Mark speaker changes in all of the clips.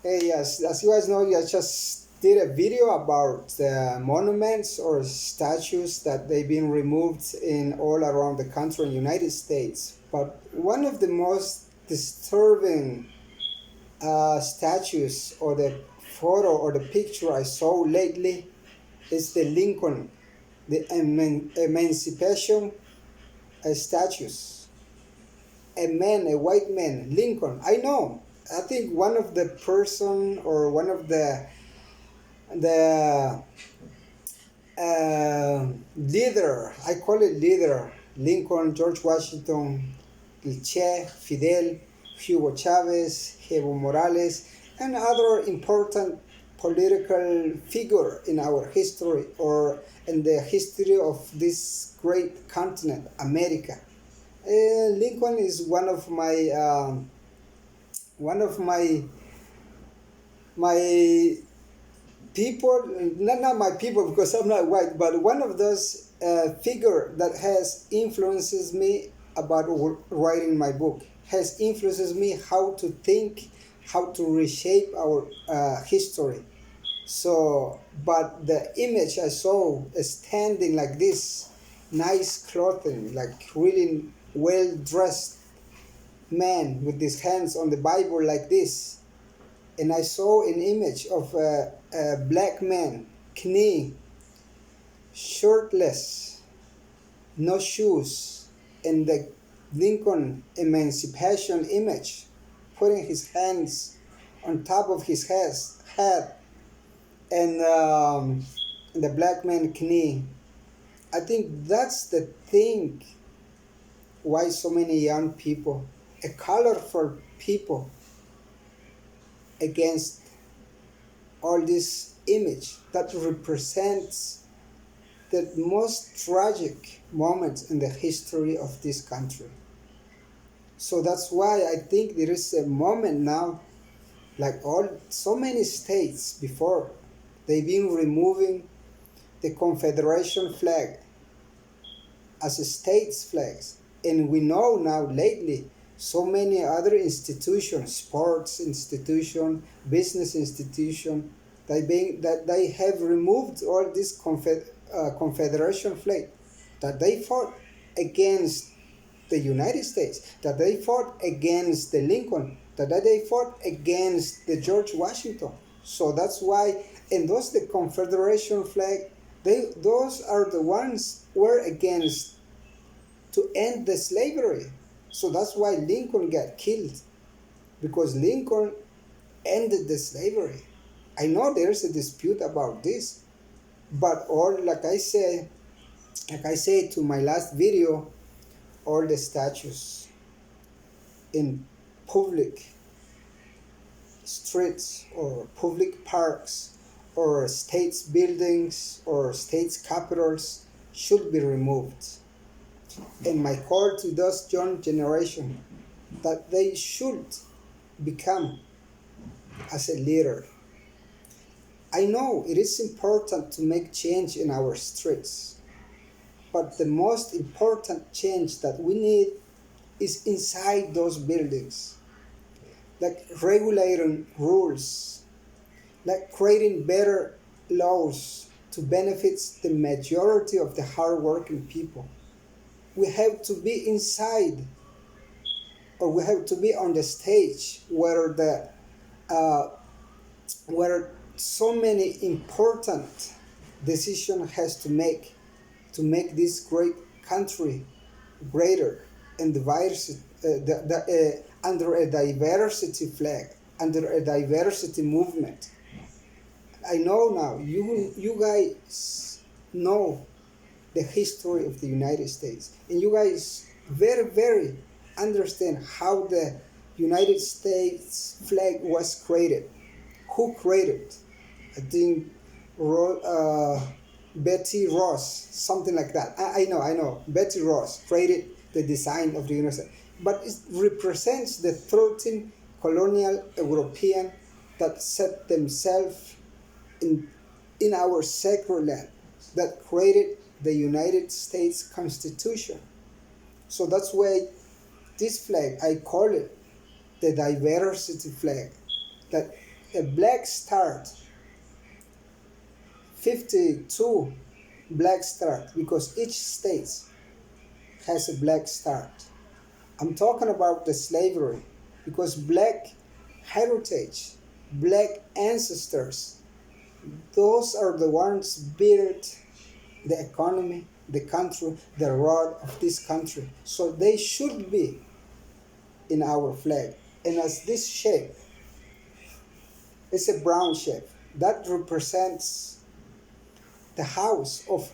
Speaker 1: Hey, yes, as you guys know, I just did a video about the monuments or statues that they've been removed in all around the country in the United States. But one of the most disturbing statues or the photo or the picture I saw lately is the Lincoln, the Emancipation statues. A man, a white man, Lincoln. I know. I think one of the person or one of the leader, I call it leader, Lincoln, George Washington, El Che, Fidel, Hugo Chavez, Evo Morales, and other important political figure in our history or in the history of this great continent, America. Lincoln is one of my people, not my people because I'm not white, but one of those figure that has influences me about writing my book, has influences me how to think, how to reshape our history. So, but the image I saw standing like this, nice clothing, like really well dressed man with his hands on the Bible like this, and I saw an image of a black man, knee, shirtless, no shoes, and the Lincoln Emancipation image, putting his hands on top of his head, and the black man knee. I think that's the thing why so many young people, a colorful people, against all this image that represents the most tragic moment in the history of this country. So that's why I think there is a moment now, like all so many states before, they've been removing the Confederation flag as a state's flags. And we know now lately so many other institutions, sports institution, business institution, that they have removed all this Confederation flag, that they fought against the United States, that they fought against the Lincoln, that they fought against the George Washington. So that's why, and those the Confederation flag, those are the ones were against to end the slavery. So that's why Lincoln got killed, because Lincoln ended the slavery. I know there's a dispute about this, but all like I said to my last video, all the statues in public streets or public parks or states buildings or states capitals should be removed. And my call to those young generation that they should become as a leader. I know it is important to make change in our streets, but the most important change that we need is inside those buildings, like regulating rules, like creating better laws to benefit the majority of the hardworking people. We have to be inside, or we have to be on the stage where uh, where so many important decision has to make this great country greater and diversity, under a diversity flag, under a diversity movement. I know now you guys know the history of the United States, and you guys very understand how the United States flag was created, who created it. I think Betty Ross, something like that. I know. Betty Ross created the design of the United States, but it represents the 13 colonial European that set themselves in in our sacred land, that created the United States Constitution. So that's why this flag, I call it the diversity flag, that a black star, 52 black stars, because each state has a black star. I'm talking about the slavery, because black heritage, black ancestors, those are the ones built the economy, the country, the rod of this country. So they should be in our flag. And as this shape is a brown shape, that represents the house of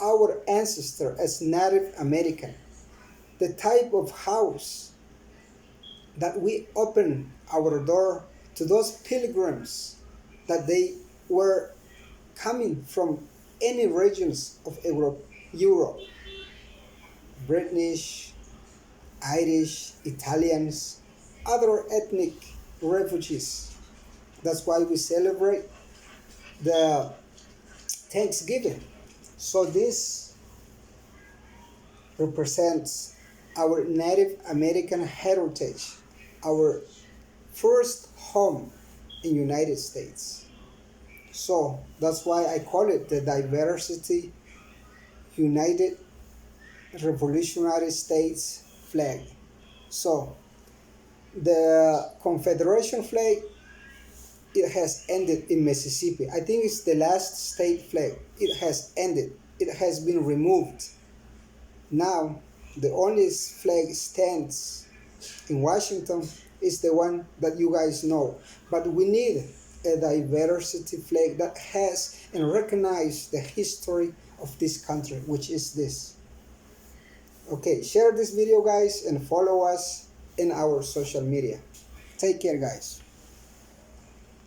Speaker 1: our ancestor as Native American, the type of house that we open our door to those pilgrims, that they were coming from any regions of Europe, British, Irish, Italians, other ethnic refugees. That's why we celebrate the Thanksgiving. So this represents our Native American heritage, our first home in United States. So that's why I call it the Diversity United Revolutionary States flag. So the Confederation flag, it has ended in Mississippi. I think it's the last state flag. It has ended. It has been removed. Now the only flag stands in Washington is the one that you guys know. But we need a diversity flag that has and recognize the history of this country, which is this. Okay, share this video guys and follow us in our social media. Take care guys.